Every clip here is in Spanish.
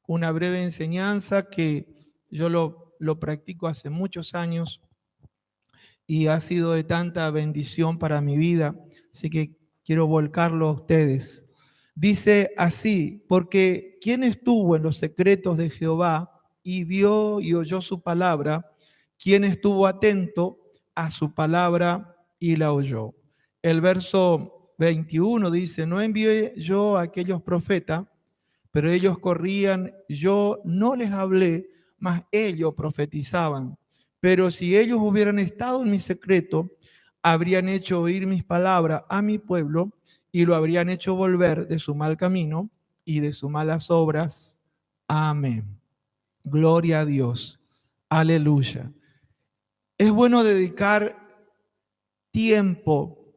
una breve enseñanza que yo lo practico hace muchos años y ha sido de tanta bendición para mi vida, así que quiero volcarlo a ustedes. Dice así, porque ¿quién estuvo en los secretos de Jehová y vio y oyó su palabra? ¿Quién estuvo atento a su palabra y la oyó? El verso 21 dice, no envié yo a aquellos profetas, pero ellos corrían, yo no les hablé, mas ellos profetizaban. Pero si ellos hubieran estado en mi secreto, habrían hecho oír mis palabras a mi pueblo y lo habrían hecho volver de su mal camino y de sus malas obras. Amén. Gloria a Dios. Aleluya. Es bueno dedicar tiempo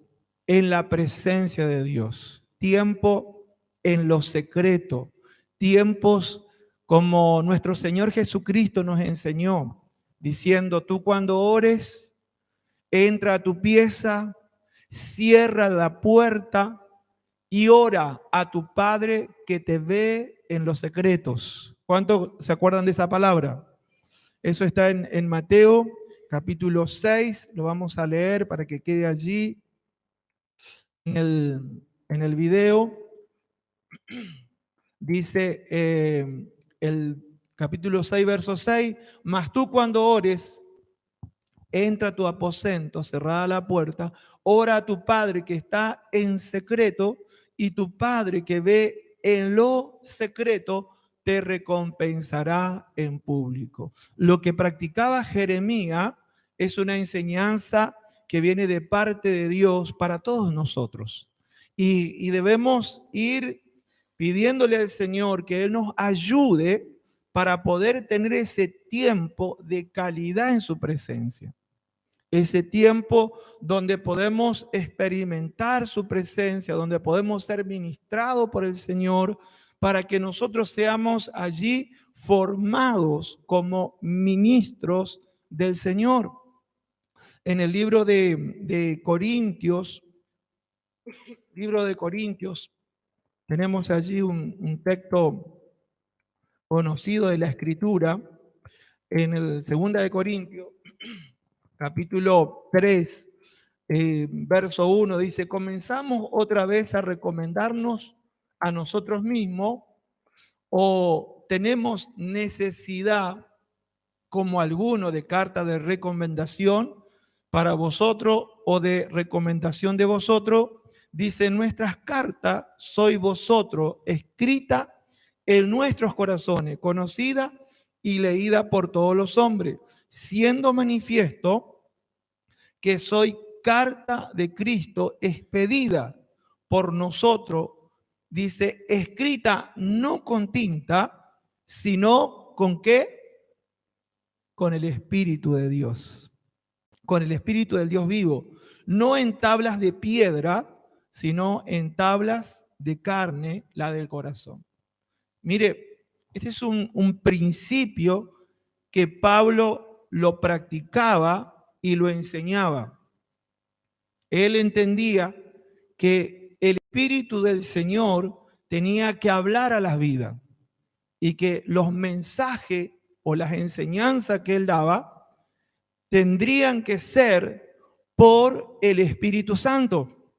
en la presencia de Dios, tiempo en lo secreto, tiempos como nuestro Señor Jesucristo nos enseñó, diciendo, tú cuando ores, entra a tu pieza, cierra la puerta y ora a tu Padre que te ve en los secretos. ¿Cuántos se acuerdan de esa palabra? Eso está en Mateo capítulo 6, lo vamos a leer para que quede allí en el video. Dice el capítulo 6, verso 6, mas tú cuando ores, entra a tu aposento, cerrada la puerta, ora a tu Padre que está en secreto, y tu Padre que ve en lo secreto te recompensará en público. Lo que practicaba Jeremías es una enseñanza que viene de parte de Dios para todos nosotros. Y debemos ir pidiéndole al Señor que Él nos ayude para poder tener ese tiempo de calidad en su presencia. Ese tiempo donde podemos experimentar su presencia, donde podemos ser ministrados por el Señor, para que nosotros seamos allí formados como ministros del Señor. En el libro de Corintios, tenemos allí un texto conocido de la Escritura, en el 2 de Corintios, capítulo 3, verso 1, dice, comenzamos otra vez a recomendarnos a nosotros mismos o tenemos necesidad como alguno de carta de recomendación para vosotros o de recomendación de vosotros. Dice, nuestras cartas sois vosotros, escrita en nuestros corazones, conocida y leída por todos los hombres, siendo manifiesto que soy carta de Cristo expedida por nosotros, dice, escrita no con tinta, sino con ¿qué? Con el Espíritu de Dios, con el Espíritu del Dios vivo, no en tablas de piedra, sino en tablas de carne, la del corazón. Mire, este es un principio que Pablo lo practicaba y lo enseñaba. Él entendía que el Espíritu del Señor tenía que hablar a las vidas y que los mensajes o las enseñanzas que él daba tendrían que ser por el Espíritu Santo.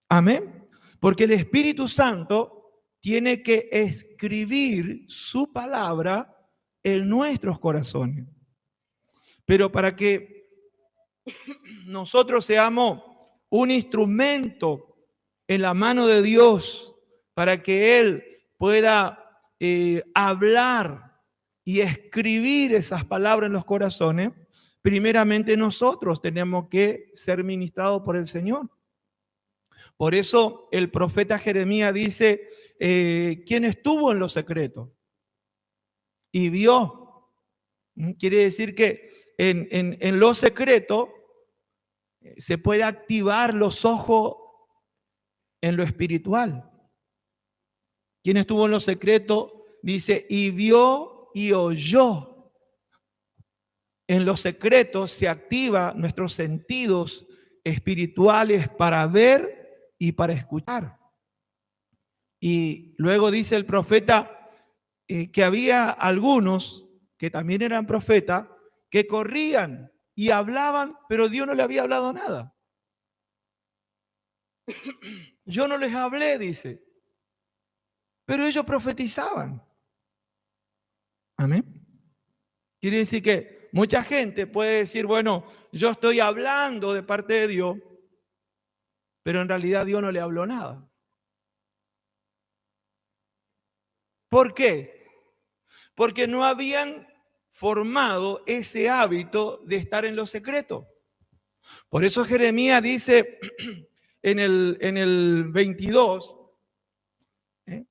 Amén. Porque el Espíritu Santo tiene que escribir su palabra en nuestros corazones. Pero para que nosotros seamos un instrumento en la mano de Dios, para que Él pueda hablar y escribir esas palabras en los corazones, primeramente nosotros tenemos que ser ministrados por el Señor. Por eso el profeta Jeremías dice, ¿quién estuvo en lo secreto? Y vio. Quiere decir que en lo secreto se puede activar los ojos en lo espiritual. ¿Quién estuvo en lo secreto? Dice, y vio y oyó. En lo secreto se activan nuestros sentidos espirituales para ver y para escuchar. Y luego dice el profeta, que había algunos que también eran profetas que corrían y hablaban, pero Dios no le había hablado nada. Yo no les hablé, dice, pero ellos profetizaban. Amén. Quiere decir que mucha gente puede decir, bueno, yo estoy hablando de parte de Dios, pero en realidad Dios no le habló nada. ¿Por qué? Porque no habían formado ese hábito de estar en lo secreto. Por eso Jeremías dice en el 22, ¿eh?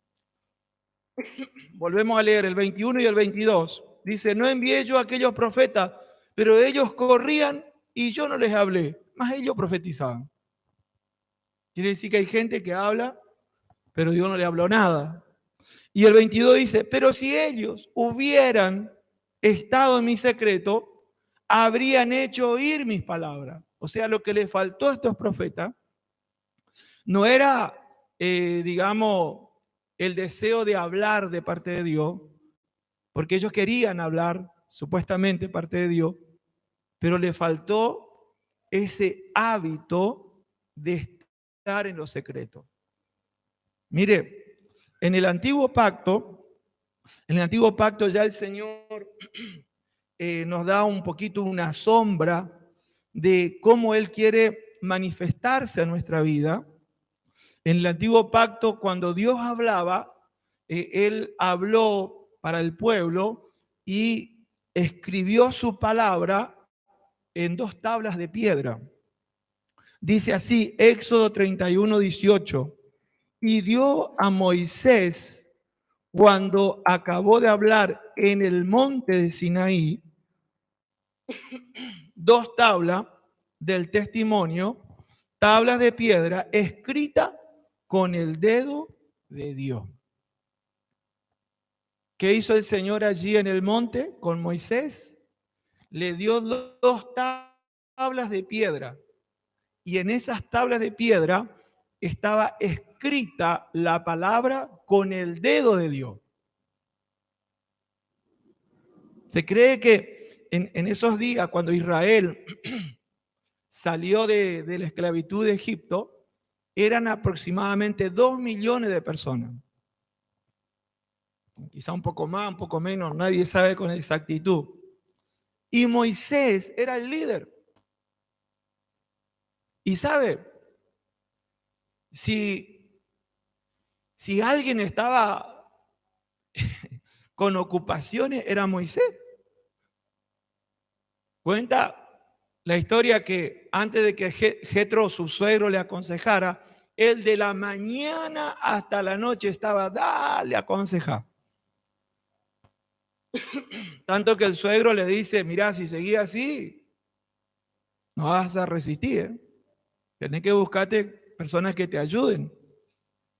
Volvemos a leer el 21 y el 22, dice, no envié yo a aquellos profetas, pero ellos corrían y yo no les hablé, más ellos profetizaban. Quiere decir que hay gente que habla, pero Dios no le habló nada. Y el 22 dice, pero si ellos hubieran estado en mi secreto, habrían hecho oír mis palabras. O sea, lo que le faltó a estos profetas no era, digamos, el deseo de hablar de parte de Dios, porque ellos querían hablar supuestamente de parte de Dios, pero le faltó ese hábito de estar en lo secreto. Mire, en el antiguo pacto ya el Señor nos da un poquito una sombra de cómo Él quiere manifestarse a nuestra vida. En el antiguo pacto, cuando Dios hablaba, Él habló para el pueblo y escribió su palabra en 2 tablas de piedra. Dice así, Éxodo 31, 18. Y dio a Moisés, cuando acabó de hablar en el monte de Sinaí, 2 tablas del testimonio, tablas de piedra escritas con el dedo de Dios. ¿Qué hizo el Señor allí en el monte con Moisés? Le dio 2 tablas de piedra y en esas tablas de piedra estaba escrita la palabra con el dedo de Dios. Se cree que en esos días, cuando Israel salió de la esclavitud de Egipto, eran aproximadamente 2 millones de personas. Quizá un poco más, un poco menos, nadie sabe con exactitud. Y Moisés era el líder. Y sabe, si alguien estaba con ocupaciones, era Moisés. Cuenta la historia que antes de que Jetro, su suegro, le aconsejara, él de la mañana hasta la noche estaba, dale, aconseja. Tanto que el suegro le dice, mira, si seguís así, no vas a resistir. Tenés que buscarte personas que te ayuden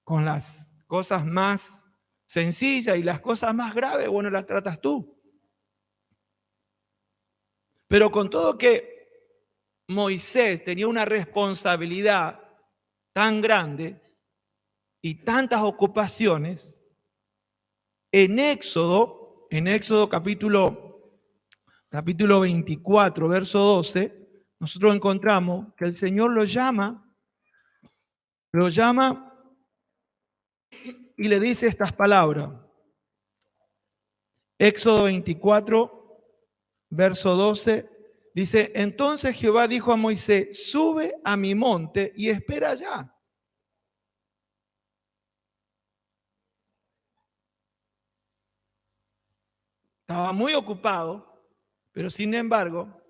con las cosas más sencillas y las cosas más graves, bueno, las tratas tú. Pero con todo que Moisés tenía una responsabilidad tan grande y tantas ocupaciones, en Éxodo capítulo 24, verso 12, nosotros encontramos que el Señor lo llama y le dice estas palabras. Éxodo 24, verso 12, dice, entonces Jehová dijo a Moisés, sube a mi monte y espera allá. Estaba muy ocupado, pero sin embargo,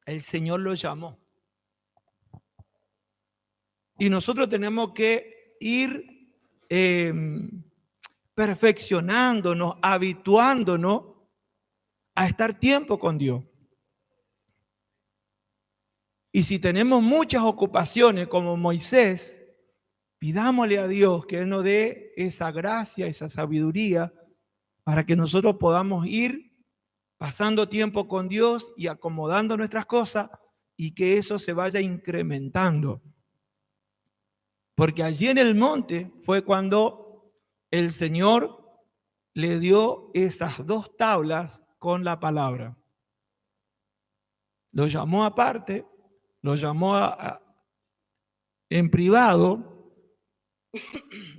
el Señor lo llamó. Y nosotros tenemos que ir perfeccionándonos, habituándonos a estar tiempo con Dios. Y si tenemos muchas ocupaciones como Moisés, pidámosle a Dios que Él nos dé esa gracia, esa sabiduría, para que nosotros podamos ir pasando tiempo con Dios y acomodando nuestras cosas y que eso se vaya incrementando. Porque allí en el monte fue cuando el Señor le dio esas 2 tablas con la palabra. Lo llamó aparte, lo llamó en privado,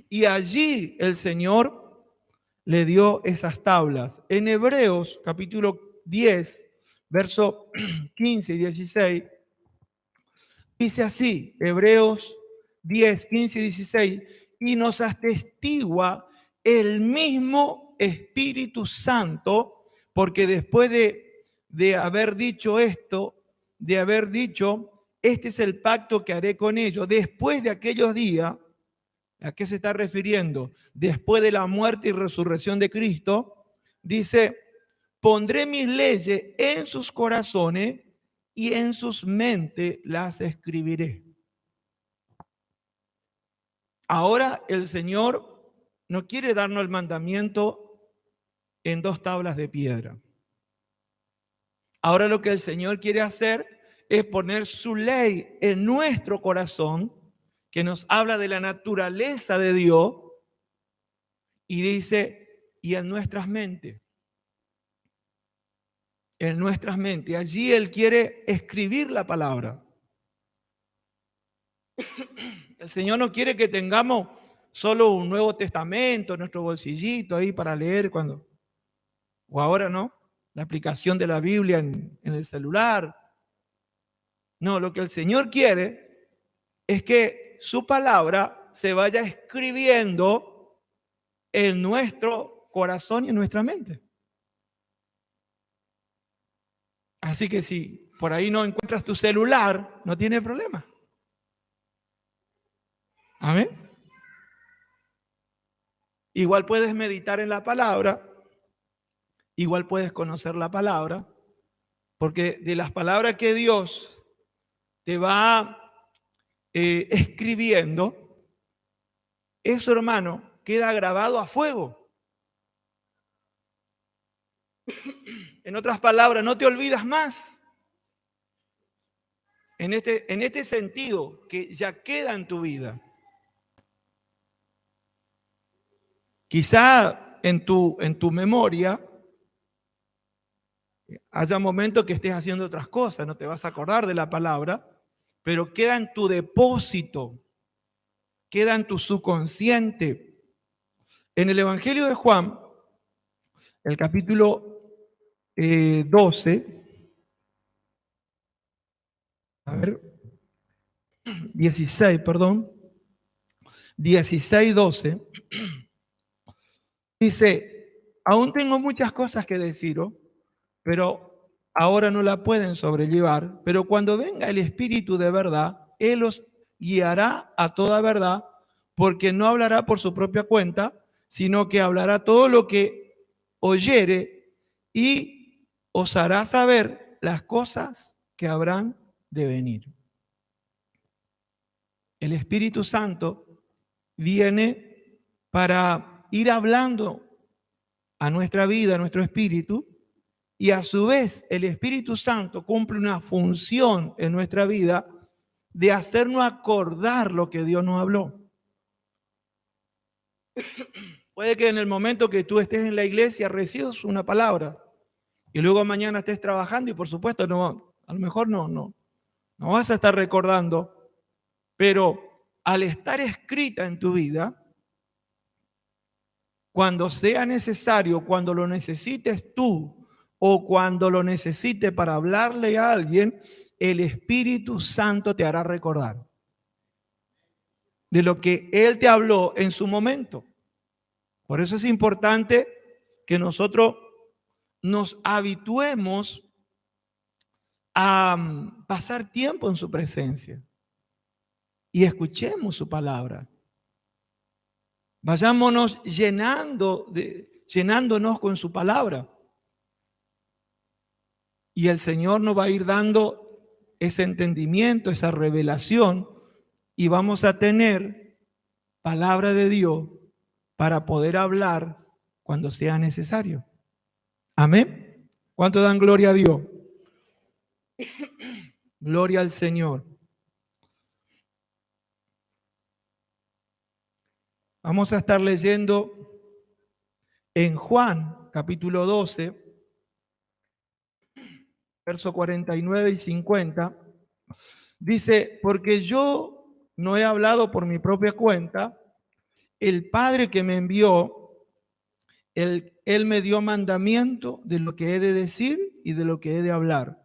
y allí el Señor le dio esas tablas. En Hebreos capítulo 10, verso 15 y 16, dice así, Hebreos 10, 15 y 16, y nos atestigua el mismo Espíritu Santo, porque después de haber dicho esto, de haber dicho, este es el pacto que haré con ellos, después de aquellos días, ¿a qué se está refiriendo? Después de la muerte y resurrección de Cristo, dice, pondré mis leyes en sus corazones y en sus mentes las escribiré. Ahora el Señor no quiere darnos el mandamiento en 2 tablas de piedra. Ahora lo que el Señor quiere hacer es poner su ley en nuestro corazón, que nos habla de la naturaleza de Dios, y dice, y en nuestras mentes. En nuestras mentes. Allí Él quiere escribir la palabra. El Señor no quiere que tengamos solo un Nuevo Testamento en nuestro bolsillito ahí para leer cuando, o ahora no, la aplicación de la Biblia en el celular. No, lo que el Señor quiere es que su palabra se vaya escribiendo en nuestro corazón y en nuestra mente. Así que si por ahí no encuentras tu celular, no tiene problema. Amén. Igual puedes meditar en la palabra, igual puedes conocer la palabra, porque de las palabras que Dios te va escribiendo, eso, hermano, queda grabado a fuego. En otras palabras, no te olvidas más. En este sentido, que ya queda en tu vida. Quizá en tu memoria haya momentos que estés haciendo otras cosas, no te vas a acordar de la palabra, pero queda en tu depósito, queda en tu subconsciente. En el Evangelio de Juan, el capítulo 12, a ver, 16, perdón, 16, 12, dice, aún tengo muchas cosas que deciros, pero ahora no la pueden sobrellevar, pero cuando venga el Espíritu de verdad, Él os guiará a toda verdad, porque no hablará por su propia cuenta, sino que hablará todo lo que oyere y os hará saber las cosas que habrán de venir. El Espíritu Santo viene para ir hablando a nuestra vida, a nuestro espíritu, y a su vez el Espíritu Santo cumple una función en nuestra vida de hacernos acordar lo que Dios nos habló. Puede que en el momento que tú estés en la iglesia recibas una palabra y luego mañana estés trabajando y por supuesto no, a lo mejor no vas a estar recordando, pero al estar escrita en tu vida, cuando sea necesario, cuando lo necesites tú o cuando lo necesites para hablarle a alguien, el Espíritu Santo te hará recordar de lo que Él te habló en su momento. Por eso es importante que nosotros nos habituemos a pasar tiempo en su presencia y escuchemos su palabra. Vayámonos llenándonos con su palabra. Y el Señor nos va a ir dando ese entendimiento, esa revelación, y vamos a tener palabra de Dios para poder hablar cuando sea necesario. Amén. ¿Cuánto dan gloria a Dios? Gloria al Señor. Vamos a estar leyendo En Juan, capítulo 12, versos 49 y 50, dice, porque yo no he hablado por mi propia cuenta, el Padre que me envió, él me dio mandamiento de lo que he de decir y de lo que he de hablar.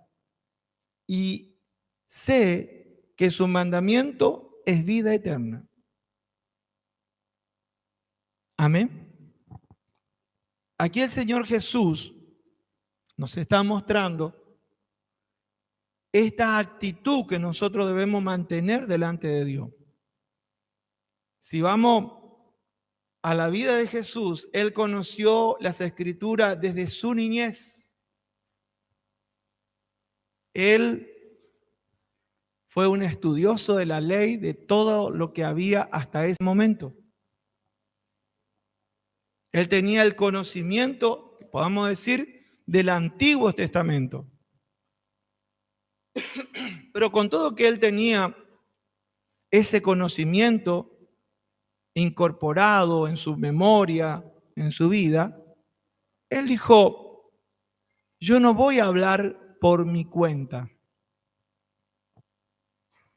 Y sé que su mandamiento es vida eterna. Amén. Aquí el Señor Jesús nos está mostrando esta actitud que nosotros debemos mantener delante de Dios. Si vamos a la vida de Jesús, Él conoció las Escrituras desde su niñez. Él fue un estudioso de la ley, de todo lo que había hasta ese momento. Él tenía el conocimiento, podamos decir, del Antiguo Testamento. Pero con todo que él tenía ese conocimiento incorporado en su memoria, en su vida, él dijo, yo no voy a hablar por mi cuenta,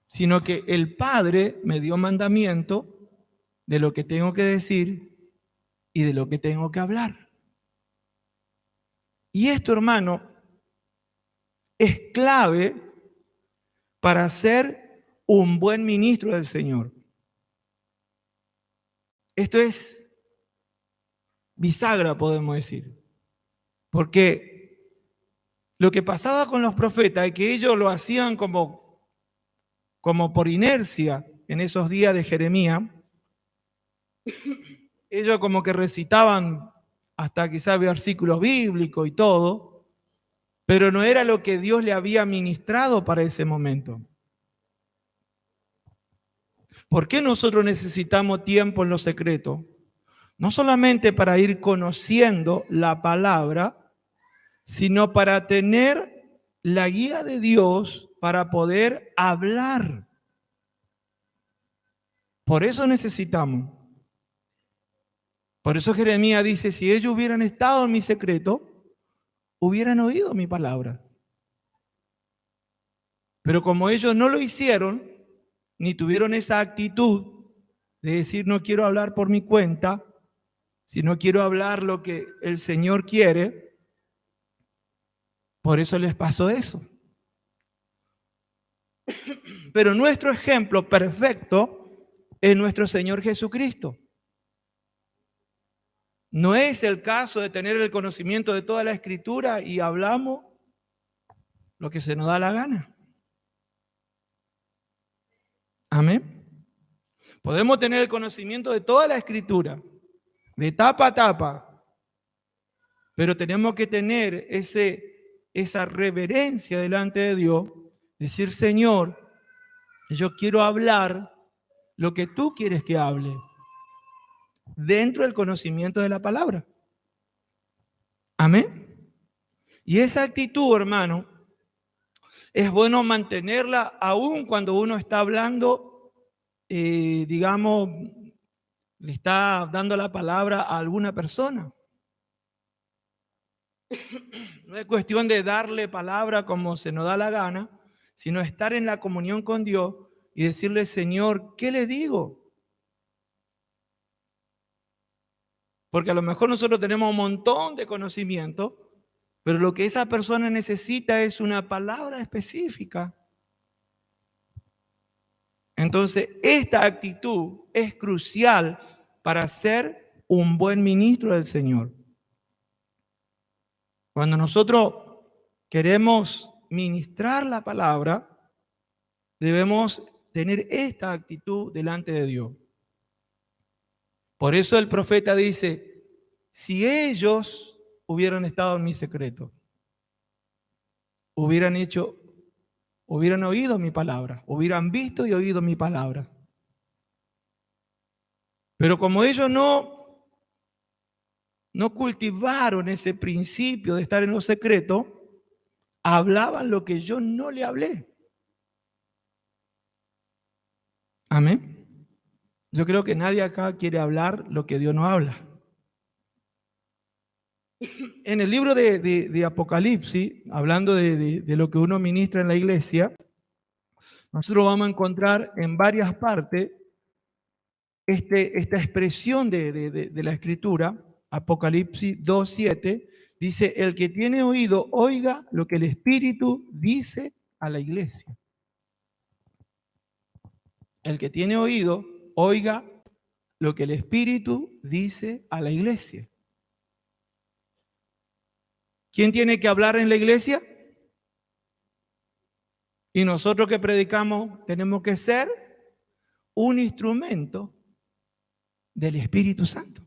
sino que el Padre me dio mandamiento de lo que tengo que decir y de lo que tengo que hablar. Y esto, hermano, es clave para ser un buen ministro del Señor. Esto es bisagra, podemos decir. Porque lo que pasaba con los profetas es que ellos lo hacían como por inercia en esos días de Jeremías. Ellos como que recitaban hasta quizás versículos bíblicos y todo, pero no era lo que Dios le había ministrado para ese momento. ¿Por qué nosotros necesitamos tiempo en lo secreto? No solamente para ir conociendo la palabra, sino para tener la guía de Dios para poder hablar. Por eso necesitamos. Por eso Jeremías dice, si ellos hubieran estado en mi secreto, hubieran oído mi palabra. Pero como ellos no lo hicieron, ni tuvieron esa actitud de decir no quiero hablar por mi cuenta, sino quiero hablar lo que el Señor quiere, por eso les pasó eso. Pero nuestro ejemplo perfecto es nuestro Señor Jesucristo. No es el caso de tener el conocimiento de toda la Escritura y hablamos lo que se nos da la gana. Amén. Podemos tener el conocimiento de toda la Escritura, de tapa a tapa, pero tenemos que tener esa reverencia delante de Dios, decir, Señor, yo quiero hablar lo que tú quieres que hable, dentro del conocimiento de la palabra. Amén. Y esa actitud, hermano, es bueno mantenerla aún cuando uno está hablando, digamos, le está dando la palabra a alguna persona. No es cuestión de darle palabra como se nos da la gana, sino estar en la comunión con Dios y decirle, Señor, ¿qué le digo? Porque a lo mejor nosotros tenemos un montón de conocimiento, pero lo que esa persona necesita es una palabra específica. Entonces, esta actitud es crucial para ser un buen ministro del Señor. Cuando nosotros queremos ministrar la palabra, debemos tener esta actitud delante de Dios. Por eso el profeta dice, si ellos hubieran estado en mi secreto, hubieran oído mi palabra, hubieran visto y oído mi palabra. Pero como ellos no cultivaron ese principio de estar en lo secreto, hablaban lo que yo no le hablé. Amén. Yo creo que nadie acá quiere hablar lo que Dios no habla. En el libro de Apocalipsis, hablando de lo que uno ministra en la iglesia, nosotros vamos a encontrar en varias partes esta expresión de la Escritura. Apocalipsis 2:7 dice: el que tiene oído, oiga lo que el Espíritu dice a la iglesia. El que tiene oído, oiga lo que el Espíritu dice a la iglesia. ¿Quién tiene que hablar en la iglesia? Y nosotros que predicamos tenemos que ser un instrumento del Espíritu Santo.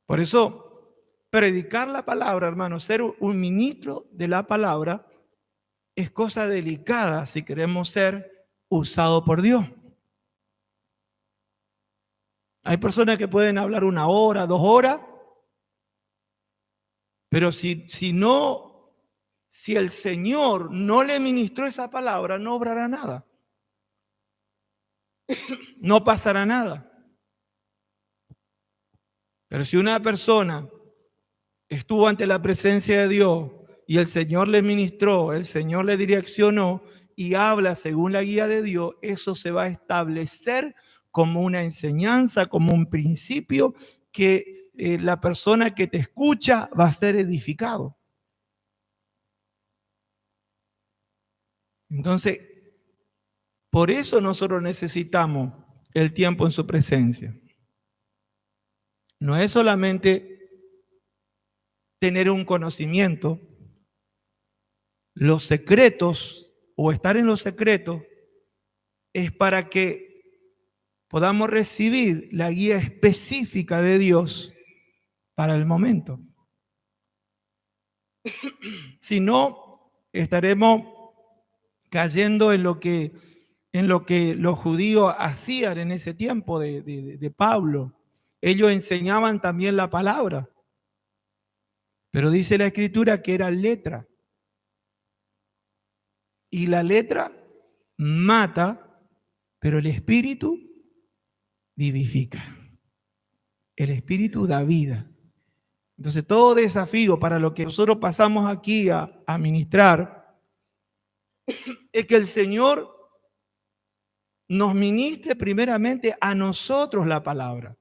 Por eso, predicar la palabra, hermano, ser un ministro de la palabra, es cosa delicada si queremos ser usados por Dios. Hay personas que pueden hablar 1 hora, 2 horas, pero si el Señor no le ministró esa palabra, no obrará nada. No pasará nada. Pero si una persona estuvo ante la presencia de Dios y el Señor le ministró, el Señor le direccionó y habla según la guía de Dios, eso se va a establecer como una enseñanza, como un principio que la persona que te escucha va a ser edificado. Entonces, por eso nosotros necesitamos el tiempo en su presencia. No es solamente tener un conocimiento, los secretos o estar en los secretos es para que podamos recibir la guía específica de Dios para el momento. Si no, estaremos cayendo en lo que los judíos hacían en ese tiempo de Pablo. Ellos enseñaban también la palabra, pero dice la Escritura que era letra. Y la letra mata, pero el Espíritu vivifica. El Espíritu da vida. Entonces, todo desafío para lo que nosotros pasamos aquí a ministrar es que el Señor nos ministre primeramente a nosotros la palabra.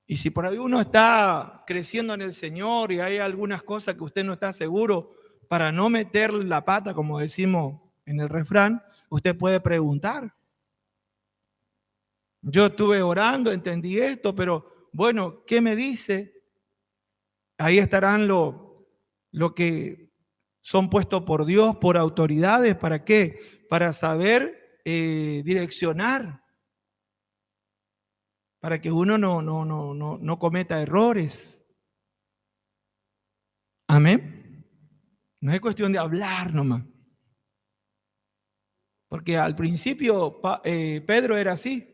Y si por ahí uno está creciendo en el Señor y hay algunas cosas que usted no está seguro, para no meter la pata, como decimos en el refrán, usted puede preguntar. Yo estuve orando, entendí esto, pero bueno, ¿qué me dice? Ahí estarán lo que son puestos por Dios, por autoridades. ¿Para qué? Para saber direccionar, para que uno no cometa errores. Amén. No es cuestión de hablar nomás. Porque al principio Pedro era así.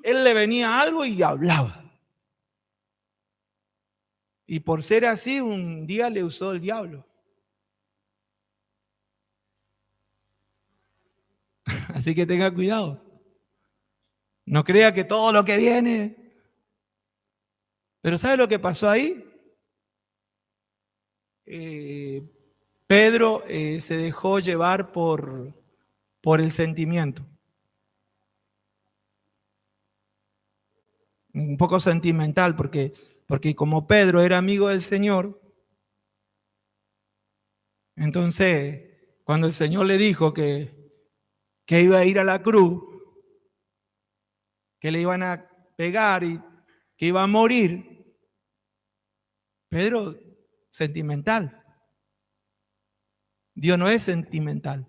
Él le venía algo y hablaba. Y por ser así, un día le usó el diablo. Así que tenga cuidado. No crea que todo lo que viene. Pero ¿sabe lo que pasó ahí? Pedro se dejó llevar por el sentimiento. Un poco sentimental, porque como Pedro era amigo del Señor, entonces cuando el Señor le dijo que iba a ir a la cruz, que le iban a pegar y que iba a morir, Pedro, sentimental. Dios no es sentimental.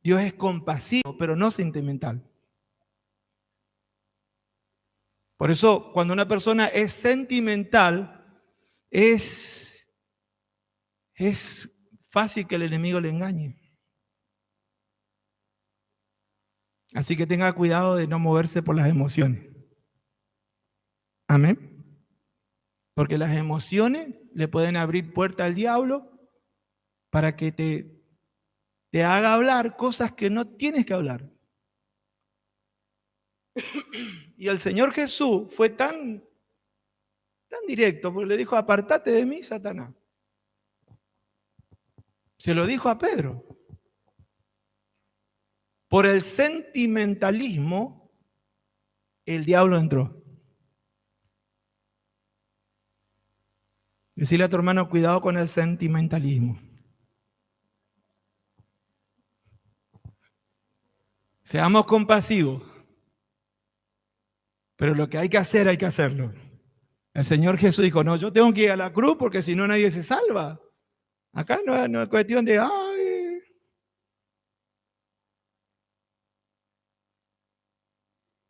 Dios es compasivo, pero no sentimental. Por eso, cuando una persona es sentimental, es fácil que el enemigo le engañe. Así que tenga cuidado de no moverse por las emociones. Amén. Porque las emociones le pueden abrir puerta al diablo para que te haga hablar cosas que no tienes que hablar. Y el Señor Jesús fue tan directo, porque le dijo, apartate de mí, Satanás. Se lo dijo a Pedro. Por el sentimentalismo, el diablo entró. Decirle a tu hermano, cuidado con el sentimentalismo. Seamos compasivos. Pero lo que hay que hacer, hay que hacerlo. El Señor Jesús dijo, no, yo tengo que ir a la cruz porque si no nadie se salva. Acá no es cuestión de, ay.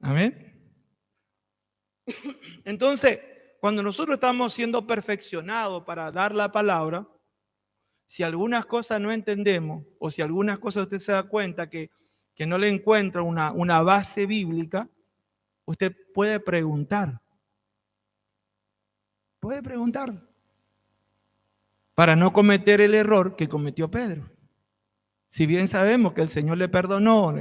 Amén. Entonces, cuando nosotros estamos siendo perfeccionados para dar la palabra, si algunas cosas no entendemos o si algunas cosas usted se da cuenta que no le encuentra una base bíblica, usted puede preguntar. Puede preguntar. Para no cometer el error que cometió Pedro. Si bien sabemos que el Señor le perdonó,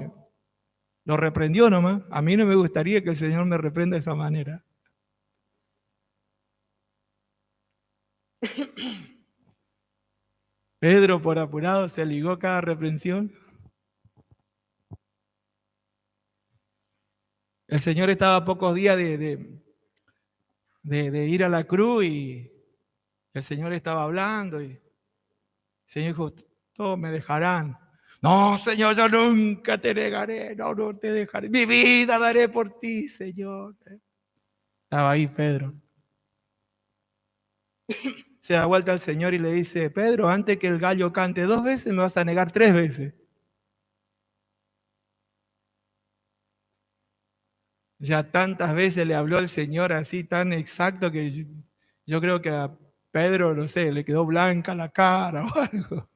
lo reprendió nomás, a mí no me gustaría que el Señor me reprenda de esa manera. Pedro, por apurado, se ligó cada reprensión. El Señor estaba a pocos días de ir a la cruz y el Señor estaba hablando y el Señor dijo, todos me dejarán. No, Señor, yo nunca te negaré, no te dejaré. Mi vida daré por ti, Señor. Estaba ahí Pedro. Se da vuelta al Señor y le dice, Pedro, antes que el gallo cante 2 veces, me vas a negar 3 veces. Ya tantas veces le habló el Señor así tan exacto que yo creo que a Pedro, no sé, le quedó blanca la cara o algo.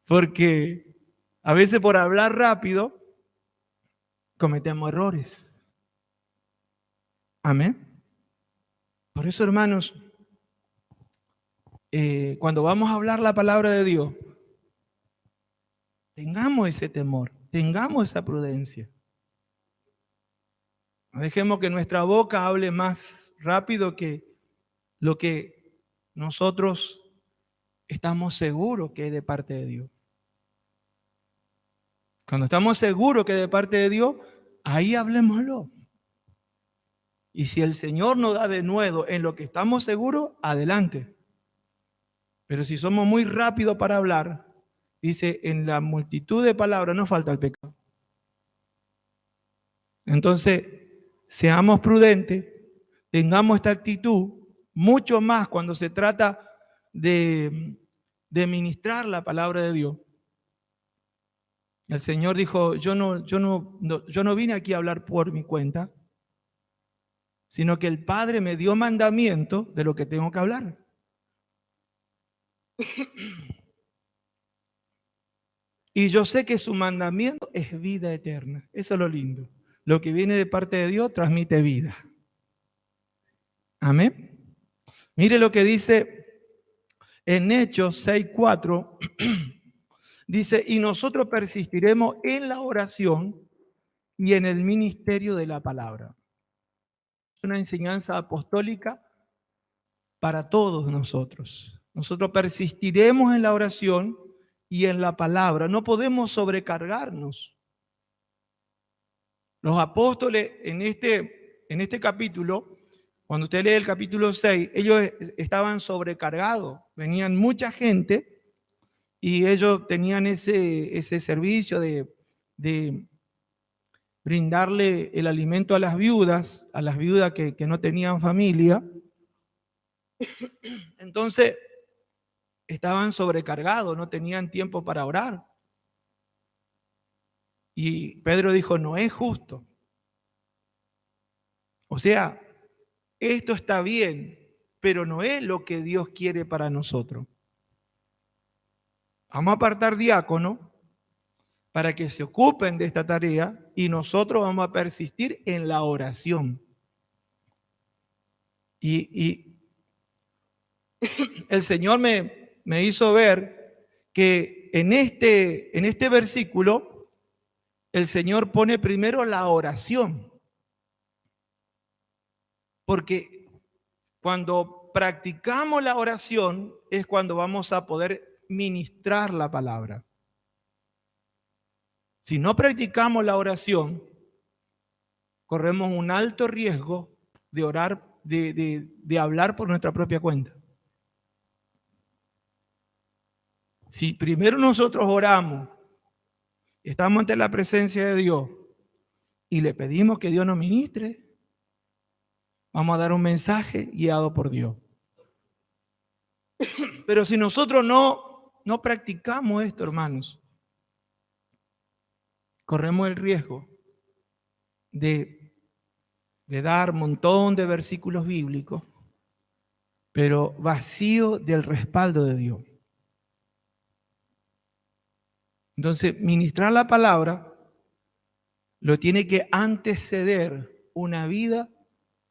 Porque a veces por hablar rápido cometemos errores. Amén. Por eso, hermanos, cuando vamos a hablar la palabra de Dios, tengamos ese temor, tengamos esa prudencia. No dejemos que nuestra boca hable más rápido que lo que nosotros estamos seguros que es de parte de Dios. Cuando estamos seguros que es de parte de Dios, ahí hablemoslo. Y si el Señor nos da de nuevo en lo que estamos seguros, adelante. Pero si somos muy rápidos para hablar, dice, en la multitud de palabras no falta el pecado. Entonces, seamos prudentes, tengamos esta actitud, mucho más cuando se trata de ministrar la palabra de Dios. El Señor dijo, yo no vine aquí a hablar por mi cuenta, sino que el Padre me dio mandamiento de lo que tengo que hablar. Y yo sé que su mandamiento es vida eterna. Eso es lo lindo. Lo que viene de parte de Dios transmite vida. Amén. Mire lo que dice en Hechos 6:4. Dice, y nosotros persistiremos en la oración y en el ministerio de la palabra. Es una enseñanza apostólica para todos nosotros. Nosotros persistiremos en la oración y en la palabra. No podemos sobrecargarnos. Los apóstoles en este capítulo, cuando usted lee el capítulo 6, ellos estaban sobrecargados. Venían mucha gente y ellos tenían ese servicio de brindarle el alimento a las viudas que no tenían familia. Entonces, estaban sobrecargados, no tenían tiempo para orar. Y Pedro dijo, no es justo. O sea, esto está bien, pero no es lo que Dios quiere para nosotros. Vamos a apartar diáconos para que se ocupen de esta tarea y nosotros vamos a persistir en la oración. Y el Señor me hizo ver que en este versículo, el Señor pone primero la oración. Porque cuando practicamos la oración es cuando vamos a poder ministrar la palabra. Si no practicamos la oración, corremos un alto riesgo de orar, de hablar por nuestra propia cuenta. Si primero nosotros oramos, estamos ante la presencia de Dios y le pedimos que Dios nos ministre, vamos a dar un mensaje guiado por Dios. Pero si nosotros no practicamos esto, hermanos, corremos el riesgo de dar un montón de versículos bíblicos, pero vacío del respaldo de Dios. Entonces, ministrar la palabra lo tiene que anteceder una vida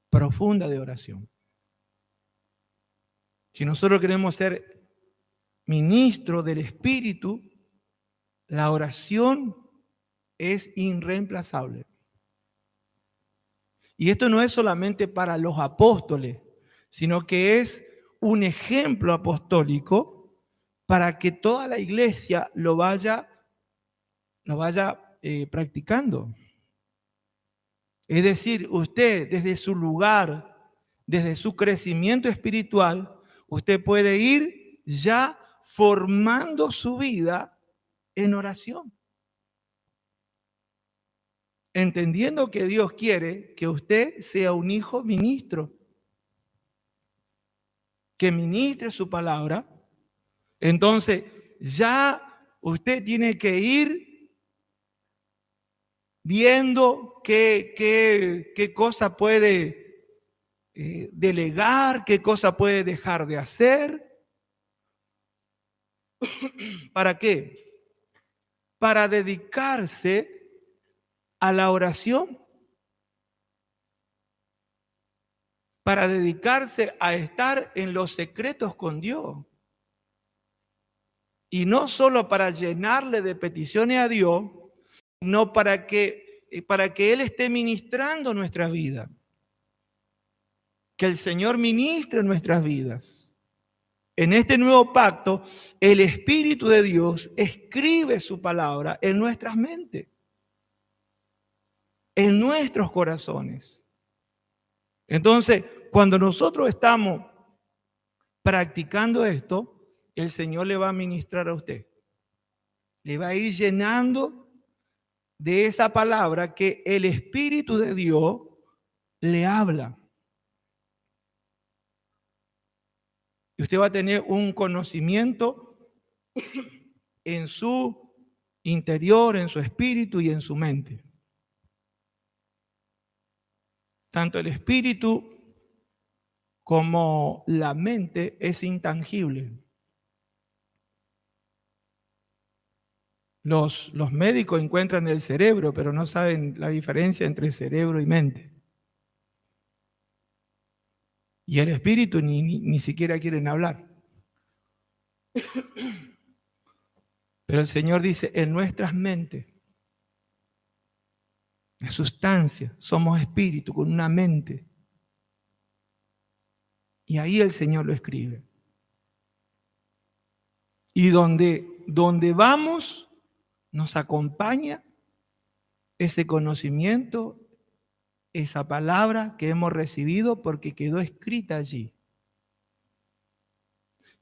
profunda de oración. Si nosotros queremos ser ministros del Espíritu, la oración es irreemplazable. Y esto no es solamente para los apóstoles, sino que es un ejemplo apostólico para que toda la iglesia lo vaya practicando. Es decir, usted desde su lugar, desde su crecimiento espiritual, usted puede ir ya formando su vida en oración. Entendiendo que Dios quiere que usted sea un hijo ministro, que ministre su palabra. Entonces, ya usted tiene que ir viendo qué cosa puede delegar, qué cosa puede dejar de hacer. ¿Para qué? Para dedicarse a la oración, para dedicarse a estar en los secretos con Dios. Y no solo para llenarle de peticiones a Dios, sino para que Él esté ministrando nuestra vida. Que el Señor ministre nuestras vidas. En este nuevo pacto, el Espíritu de Dios escribe su palabra en nuestras mentes, en nuestros corazones. Entonces, cuando nosotros estamos practicando esto, el Señor le va a ministrar a usted. Le va a ir llenando de esa palabra que el Espíritu de Dios le habla. Y usted va a tener un conocimiento en su interior, en su espíritu y en su mente. Tanto el espíritu como la mente es intangible. Los médicos encuentran el cerebro, pero no saben la diferencia entre cerebro y mente. Y el espíritu ni siquiera quieren hablar. Pero el Señor dice, en nuestras mentes, la sustancia, somos espíritu con una mente. Y ahí el Señor lo escribe. Y donde vamos, nos acompaña ese conocimiento, esa palabra que hemos recibido porque quedó escrita allí.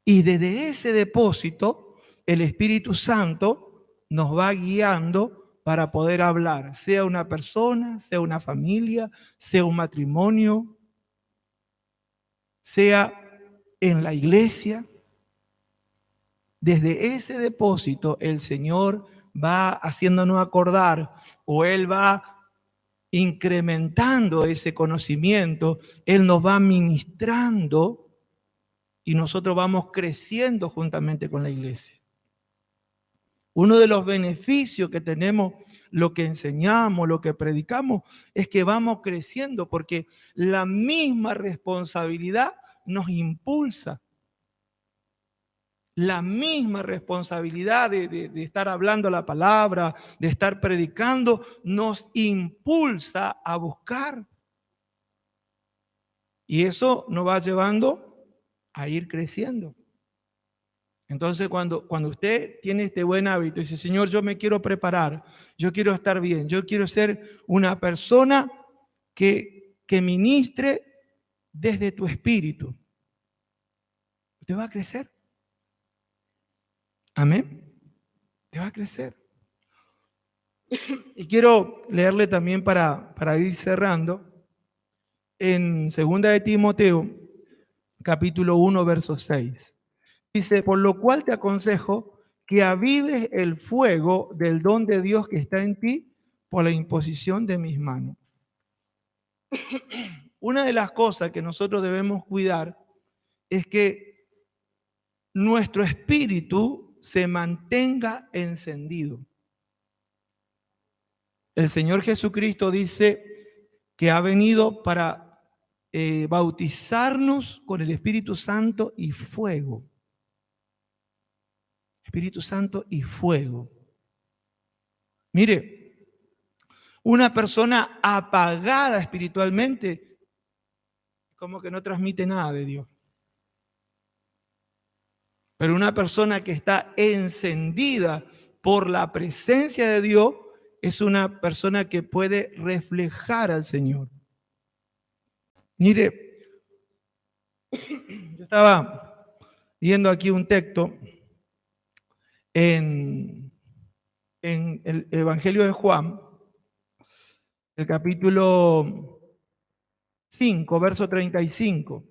Y desde ese depósito, el Espíritu Santo nos va guiando para poder hablar, sea una persona, sea una familia, sea un matrimonio, sea en la iglesia. Desde ese depósito el Señor va haciéndonos acordar, o Él va incrementando ese conocimiento, Él nos va ministrando y nosotros vamos creciendo juntamente con la iglesia. Uno de los beneficios que tenemos, lo que enseñamos, lo que predicamos, es que vamos creciendo porque la misma responsabilidad nos impulsa la misma responsabilidad de estar hablando la palabra, de estar predicando, nos impulsa a buscar. Y eso nos va llevando a ir creciendo. Entonces, cuando usted tiene este buen hábito y dice, Señor, yo me quiero preparar, yo quiero estar bien, yo quiero ser una persona que ministre desde tu espíritu, usted va a crecer. Amén. Te va a crecer. Y quiero leerle también para ir cerrando, en 2 de Timoteo, capítulo 1, verso 6. Dice, por lo cual te aconsejo que avives el fuego del don de Dios que está en ti por la imposición de mis manos. Una de las cosas que nosotros debemos cuidar es que nuestro espíritu se mantenga encendido. El Señor Jesucristo dice que ha venido para bautizarnos con el Espíritu Santo y fuego. Espíritu Santo y fuego. Mire, una persona apagada espiritualmente, como que no transmite nada de Dios. Pero una persona que está encendida por la presencia de Dios es una persona que puede reflejar al Señor. Mire, yo estaba viendo aquí un texto en el Evangelio de Juan, el capítulo 5, verso 35.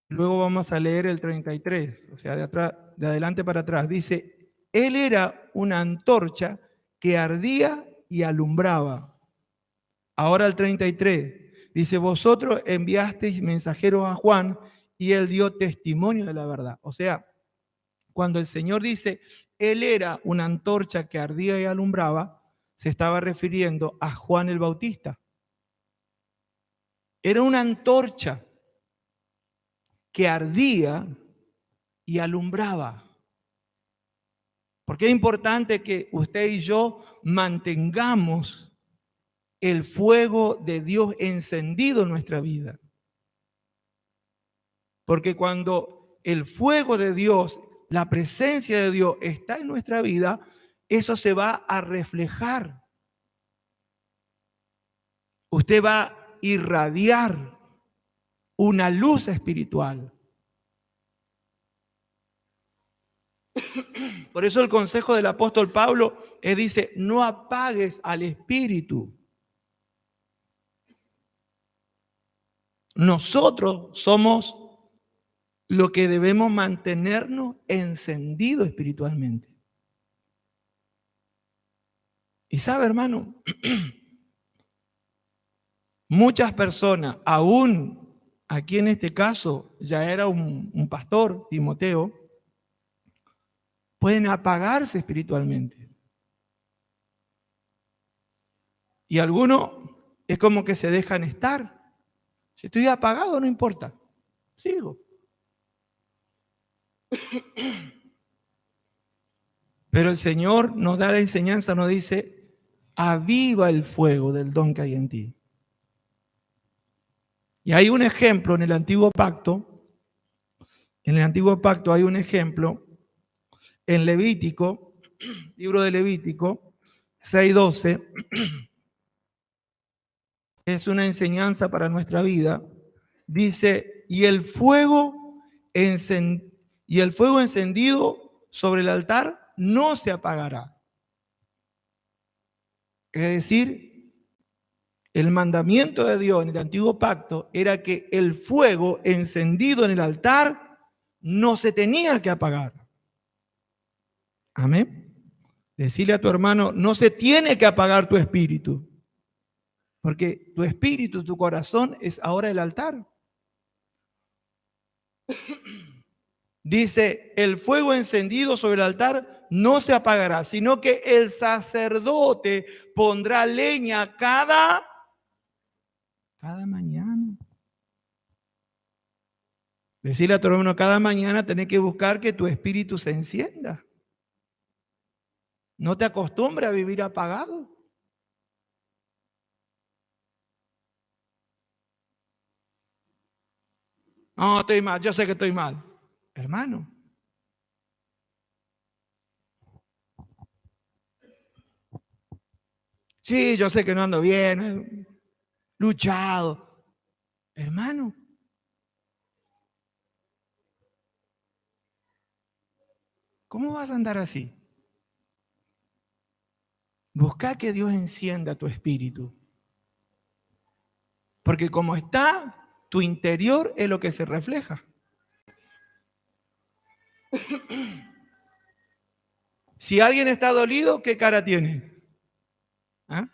Luego vamos a leer el 33, o sea, de adelante para atrás. Dice, él era una antorcha que ardía y alumbraba. Ahora el 33. Dice, vosotros enviasteis mensajeros a Juan y él dio testimonio de la verdad. O sea, cuando el Señor dice, él era una antorcha que ardía y alumbraba, se estaba refiriendo a Juan el Bautista. Era una antorcha que ardía y alumbraba. Porque es importante que usted y yo mantengamos el fuego de Dios encendido en nuestra vida. Porque cuando el fuego de Dios, la presencia de Dios está en nuestra vida, eso se va a reflejar. Usted va a irradiar una luz espiritual. Por eso el consejo del apóstol Pablo dice, no apagues al espíritu. Nosotros somos lo que debemos mantenernos encendidos espiritualmente. Y sabe, hermano, muchas personas, aún aquí en este caso, ya era un pastor, Timoteo, pueden apagarse espiritualmente. Y algunos es como que se dejan estar. Si estoy apagado, no importa, sigo. Pero el Señor nos da la enseñanza, nos dice, aviva el fuego del don que hay en ti. Y hay un ejemplo en el Antiguo Pacto. En el Antiguo Pacto hay un ejemplo en Levítico, libro de Levítico 6:12. Es una enseñanza para nuestra vida. Dice, y el fuego encendido sobre el altar no se apagará. Es decir, el mandamiento de Dios en el Antiguo Pacto era que el fuego encendido en el altar no se tenía que apagar. Amén. Decirle a tu hermano, no se tiene que apagar tu espíritu, porque tu espíritu, tu corazón es ahora el altar. Dice, el fuego encendido sobre el altar no se apagará, sino que el sacerdote pondrá leña cada mañana. Decirle a tu hermano, cada mañana tenés que buscar que tu espíritu se encienda. No te acostumbres a vivir apagado. No, estoy mal, yo sé que estoy mal. Hermano. Sí, yo sé que no ando bien, luchado. Hermano. ¿Cómo vas a andar así? Busca que Dios encienda tu espíritu. Porque como está, tu interior es lo que se refleja. Si alguien está dolido, ¿qué cara tiene? ¿Ah?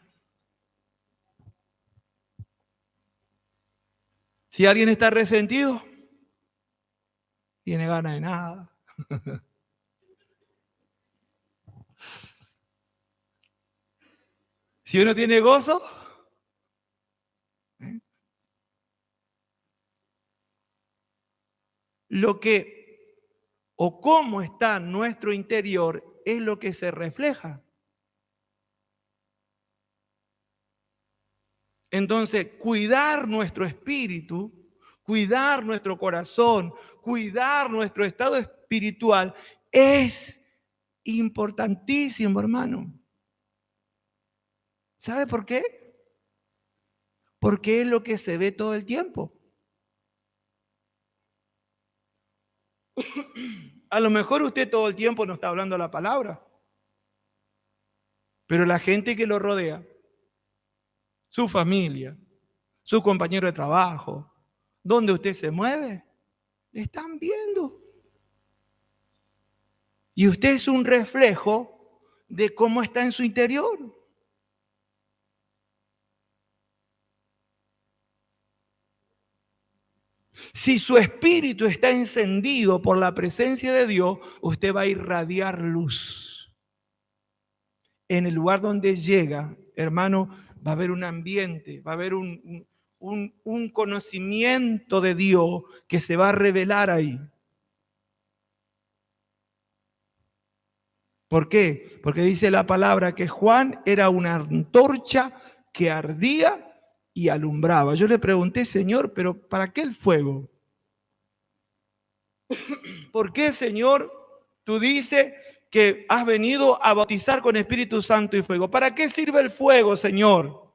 Si alguien está resentido, tiene ganas de nada. Si uno tiene gozo, lo que o cómo está nuestro interior es lo que se refleja. Entonces, cuidar nuestro espíritu, cuidar nuestro corazón, cuidar nuestro estado espiritual es importantísimo, hermano. ¿Sabe por qué? Porque es lo que se ve todo el tiempo. A lo mejor usted todo el tiempo no está hablando la palabra, pero la gente que lo rodea, su familia, su compañero de trabajo, donde usted se mueve, le están viendo. Y usted es un reflejo de cómo está en su interior. Si su espíritu está encendido por la presencia de Dios, usted va a irradiar luz. En el lugar donde llega, hermano, va a haber un ambiente, va a haber un conocimiento de Dios que se va a revelar ahí. ¿Por qué? Porque dice la palabra que Juan era una antorcha que ardía y alumbraba. Yo le pregunté, Señor, pero ¿para qué el fuego? ¿Por qué, Señor, tú dices que has venido a bautizar con Espíritu Santo y fuego? ¿Para qué sirve el fuego, Señor?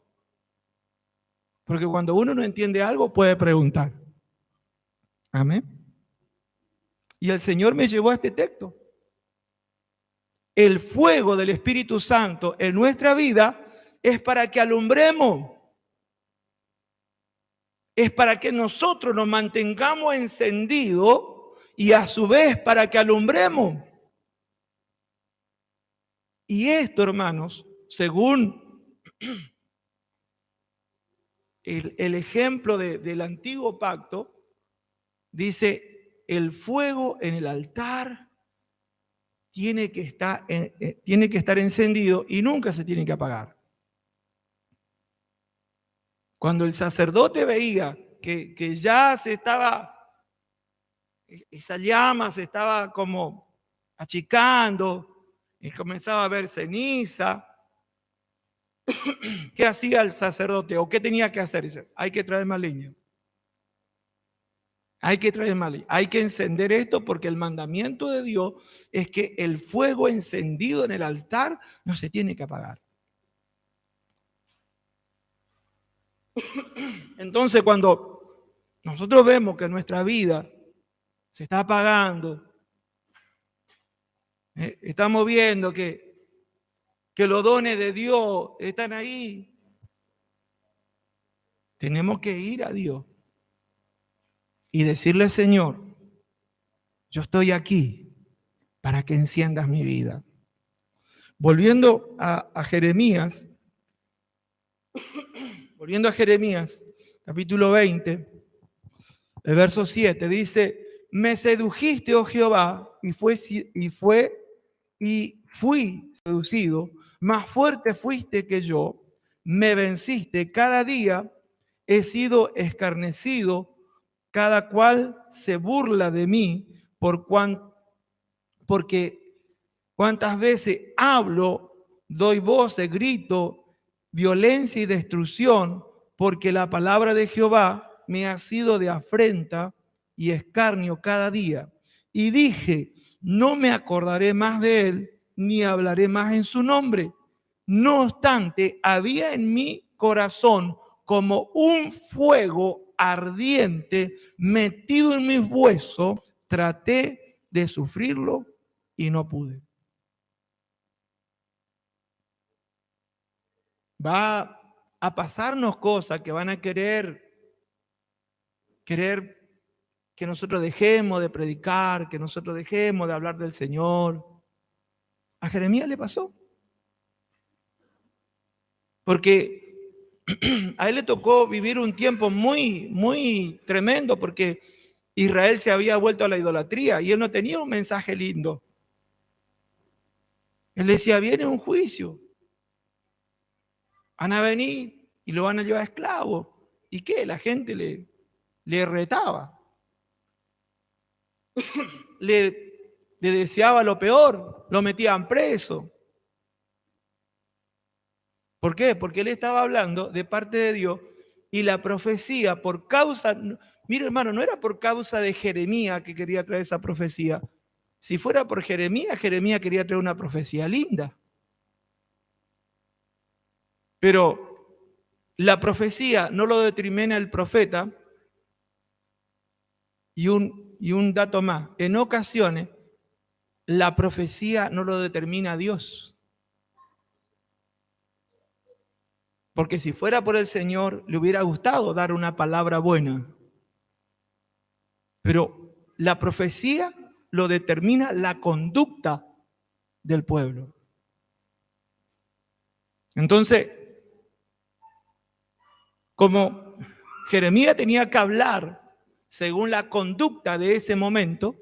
Porque cuando uno no entiende algo, puede preguntar. Amén. Y el Señor me llevó a este texto. El fuego del Espíritu Santo en nuestra vida es para que alumbremos. Es para que nosotros nos mantengamos encendidos y a su vez para que alumbremos. Y esto, hermanos, según el ejemplo del antiguo pacto, dice, el fuego en el altar tiene que estar encendido y nunca se tiene que apagar. Cuando el sacerdote veía que ya esa llama se estaba como achicando y comenzaba a ver ceniza, ¿qué hacía el sacerdote o qué tenía que hacer? Dice, hay que traer más leña. Hay que traer más leña. Hay que encender esto porque el mandamiento de Dios es que el fuego encendido en el altar no se tiene que apagar. Entonces, cuando nosotros vemos que nuestra vida se está apagando, estamos viendo que los dones de Dios están ahí, tenemos que ir a Dios y decirle, Señor, yo estoy aquí para que enciendas mi vida. Volviendo a Jeremías, capítulo 20, el verso 7, dice, me sedujiste, oh Jehová, y fui seducido, más fuerte fuiste que yo, me venciste, cada día he sido escarnecido, cada cual se burla de mí porque cuántas veces hablo, doy voz de grito, violencia y destrucción, porque la palabra de Jehová me ha sido de afrenta y escarnio cada día. Y dije, no me acordaré más de él, ni hablaré más en su nombre. No obstante, había en mi corazón como un fuego ardiente metido en mis huesos. Traté de sufrirlo y no pude. Va a pasarnos cosas que van a querer que nosotros dejemos de predicar, que nosotros dejemos de hablar del Señor. A Jeremías le pasó. Porque a él le tocó vivir un tiempo muy, muy tremendo, porque Israel se había vuelto a la idolatría y él no tenía un mensaje lindo. Él decía, viene un juicio, van a venir y lo van a llevar esclavo. ¿Y qué? La gente le retaba, le deseaba lo peor, lo metían preso. ¿Por qué? Porque él estaba hablando de parte de Dios y la profecía por causa, mire hermano, no era por causa de Jeremías que quería traer esa profecía. Si fuera por Jeremías, Jeremías quería traer una profecía linda. Pero la profecía no lo determina el profeta. Y un dato más, en ocasiones la profecía no lo determina Dios. Porque si fuera por el Señor, le hubiera gustado dar una palabra buena. Pero la profecía lo determina la conducta del pueblo. Entonces, como Jeremías tenía que hablar según la conducta de ese momento,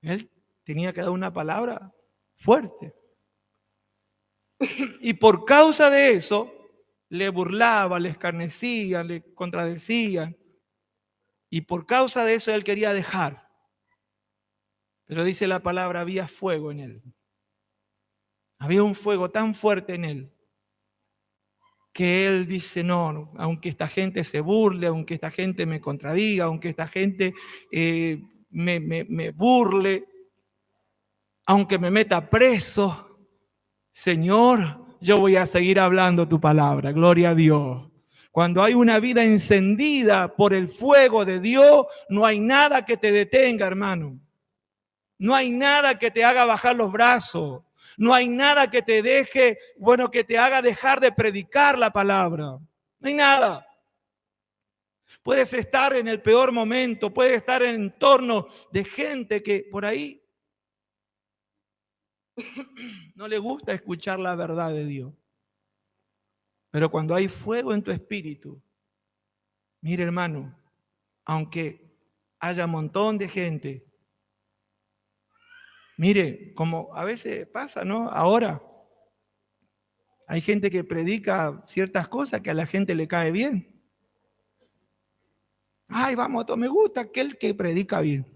él tenía que dar una palabra fuerte. Y por causa de eso, le burlaban, le escarnecían, le contradecían. Y por causa de eso él quería dejar. Pero dice la palabra, había fuego en él. Había un fuego tan fuerte en él que él dice, no, aunque esta gente se burle, aunque esta gente me contradiga, aunque esta gente me burle, aunque me meta preso, Señor, yo voy a seguir hablando tu palabra. Gloria a Dios. Cuando hay una vida encendida por el fuego de Dios, no hay nada que te detenga, hermano. No hay nada que te haga bajar los brazos. No hay nada que te deje, bueno, que te haga dejar de predicar la palabra. No hay nada. Puedes estar en el peor momento, puedes estar en entorno de gente que por ahí no le gusta escuchar la verdad de Dios. Pero cuando hay fuego en tu espíritu, mire hermano, aunque haya un montón de gente, mire, como a veces pasa, ¿no? Ahora hay gente que predica ciertas cosas que a la gente le cae bien. Ay, vamos, me gusta aquel que predica bien.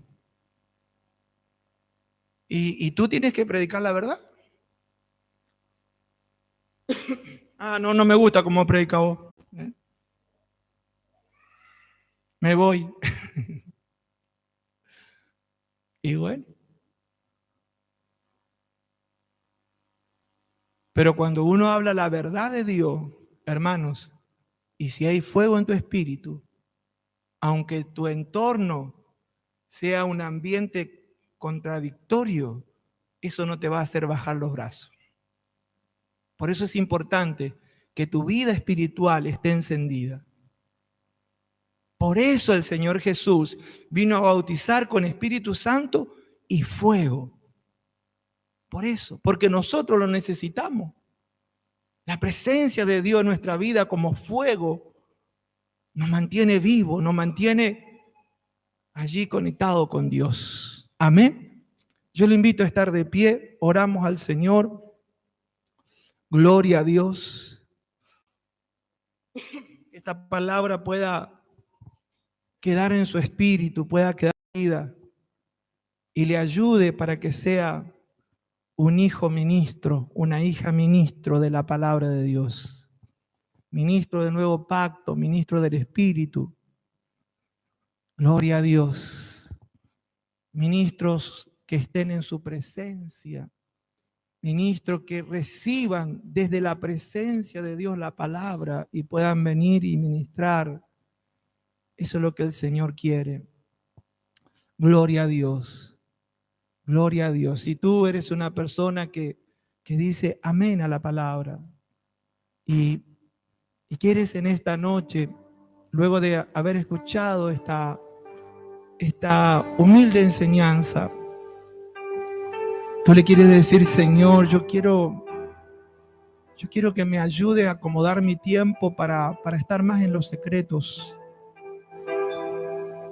¿Y tú tienes que predicar la verdad? Ah, no, no me gusta cómo predica vos. Me voy. Y bueno. Pero cuando uno habla la verdad de Dios, hermanos, y si hay fuego en tu espíritu, aunque tu entorno sea un ambiente contradictorio, eso no te va a hacer bajar los brazos. Por eso es importante que tu vida espiritual esté encendida. Por eso el Señor Jesús vino a bautizar con Espíritu Santo y fuego. Por eso, porque nosotros lo necesitamos. La presencia de Dios en nuestra vida como fuego nos mantiene vivos, nos mantiene allí conectados con Dios. Amén. Yo le invito a estar de pie, oramos al Señor. Gloria a Dios. Esta palabra pueda quedar en su espíritu, pueda quedar en vida y le ayude para que sea un hijo ministro, una hija ministro de la palabra de Dios, ministro del nuevo pacto, ministro del Espíritu. Gloria a Dios. Ministros que estén en su presencia, ministros que reciban desde la presencia de Dios la palabra y puedan venir y ministrar. Eso es lo que el Señor quiere. Gloria a Dios. Gloria a Dios. Si tú eres una persona que dice amén a la palabra y quieres en esta noche, luego de haber escuchado esta humilde enseñanza, tú le quieres decir: Señor, yo quiero que me ayude a acomodar mi tiempo para estar más en los secretos,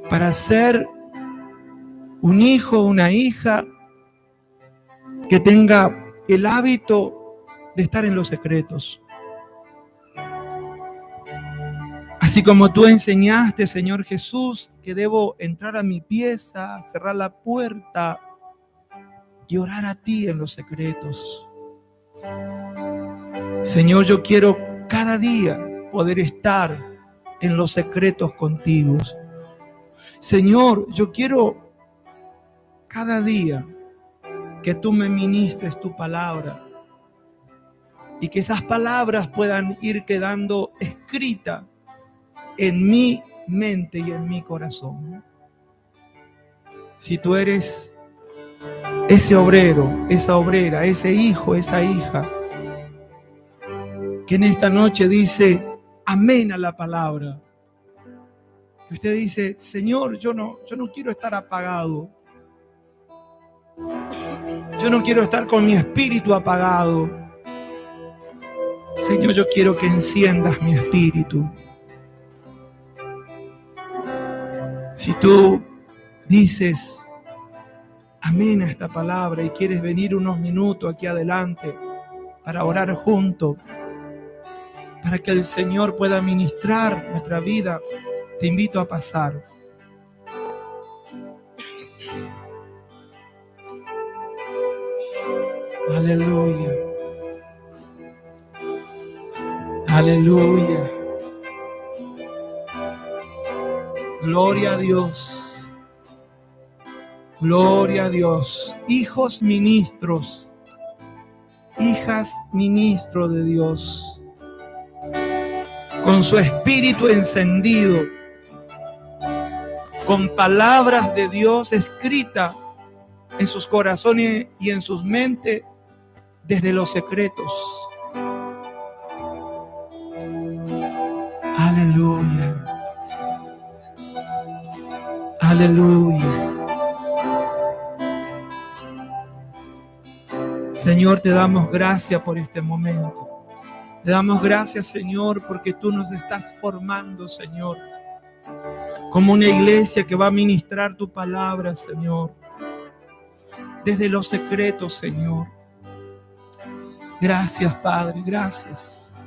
para ser un hijo, una hija que tenga el hábito de estar en los secretos. Así como tú enseñaste, Señor Jesús, que debo entrar a mi pieza, cerrar la puerta y orar a ti en los secretos. Señor, yo quiero cada día poder estar en los secretos contigo. Señor, yo quiero cada día que tú me ministres tu palabra y que esas palabras puedan ir quedando escritas en mi mente y en mi corazón. Si tú eres ese obrero, esa obrera, ese hijo, esa hija que en esta noche dice amén a la palabra, que usted dice: Señor, yo no quiero estar apagado, yo no quiero estar con mi espíritu apagado. Señor, yo quiero que enciendas mi espíritu. Si tú dices amén a esta palabra y quieres venir unos minutos aquí adelante para orar juntos, para que el Señor pueda ministrar nuestra vida, te invito a pasar. Aleluya. Aleluya. Gloria a Dios. Gloria a Dios. Hijos ministros, hijas ministros de Dios, con su espíritu encendido, con palabras de Dios escritas en sus corazones y en sus mentes desde los secretos. Aleluya. Aleluya. Señor, te damos gracias por este momento. Te damos gracias, Señor, porque tú nos estás formando, Señor, como una iglesia que va a ministrar tu palabra, Señor, desde los secretos, Señor. Gracias, Padre, gracias.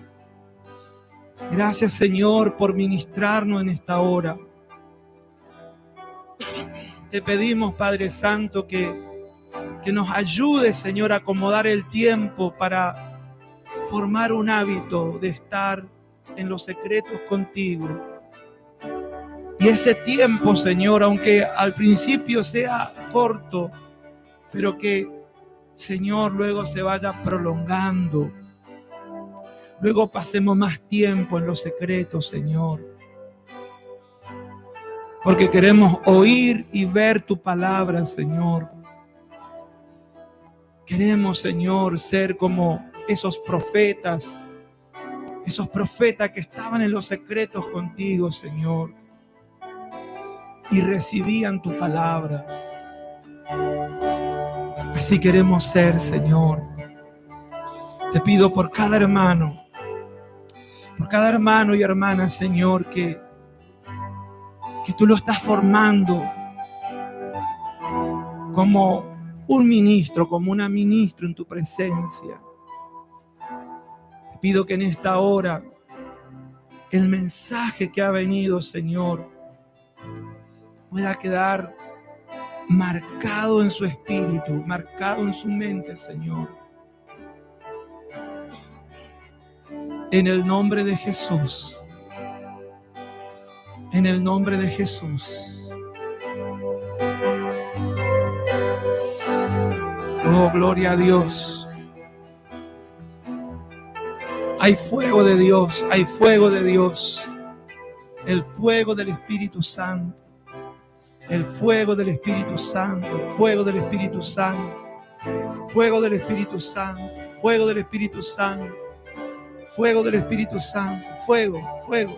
Gracias, Señor, por ministrarnos en esta hora. Te pedimos, Padre Santo, que nos ayude, Señor, a acomodar el tiempo para formar un hábito de estar en los secretos contigo. Y ese tiempo, Señor, aunque al principio sea corto, pero que, Señor, luego se vaya prolongando. Luego pasemos más tiempo en los secretos, Señor. Porque queremos oír y ver tu palabra, Señor. Queremos, Señor, ser como esos profetas que estaban en los secretos contigo, Señor, y recibían tu palabra. Así queremos ser, Señor. Te pido por cada hermano y hermana, Señor, que tú lo estás formando como un ministro, como una ministra en tu presencia. Te pido que en esta hora el mensaje que ha venido, Señor, pueda quedar marcado en su espíritu, marcado en su mente, Señor. En el nombre de Jesús. En el nombre de Jesús. Oh, gloria a Dios. Hay fuego de Dios, hay fuego de Dios. El fuego del Espíritu Santo. El fuego del Espíritu Santo. El fuego del Espíritu Santo. Fuego del Espíritu Santo. Fuego del Espíritu Santo. Fuego del Espíritu Santo. Fuego, fuego,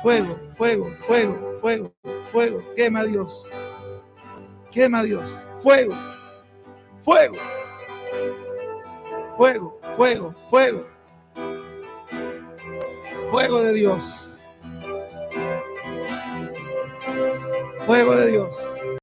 fuego, fuego, fuego, fuego, fuego. Quema a Dios. Quema a Dios. Fuego, fuego, fuego, fuego, fuego. Fuego de Dios. Fuego de Dios.